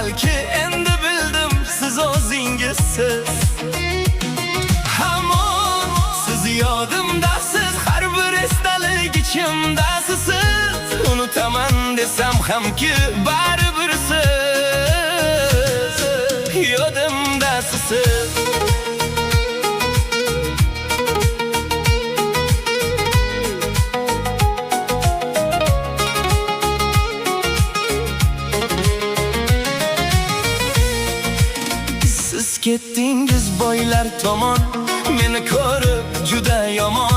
balki endi bildim siz o'zingizsiz. Hamon siz yodimdasiz, har bir esdalik ichimdasiz. Unutaman desam hamki baribir siz yodimdasiz. Siz ketdingiz boylar tomon, meni ko'rib juda yomon.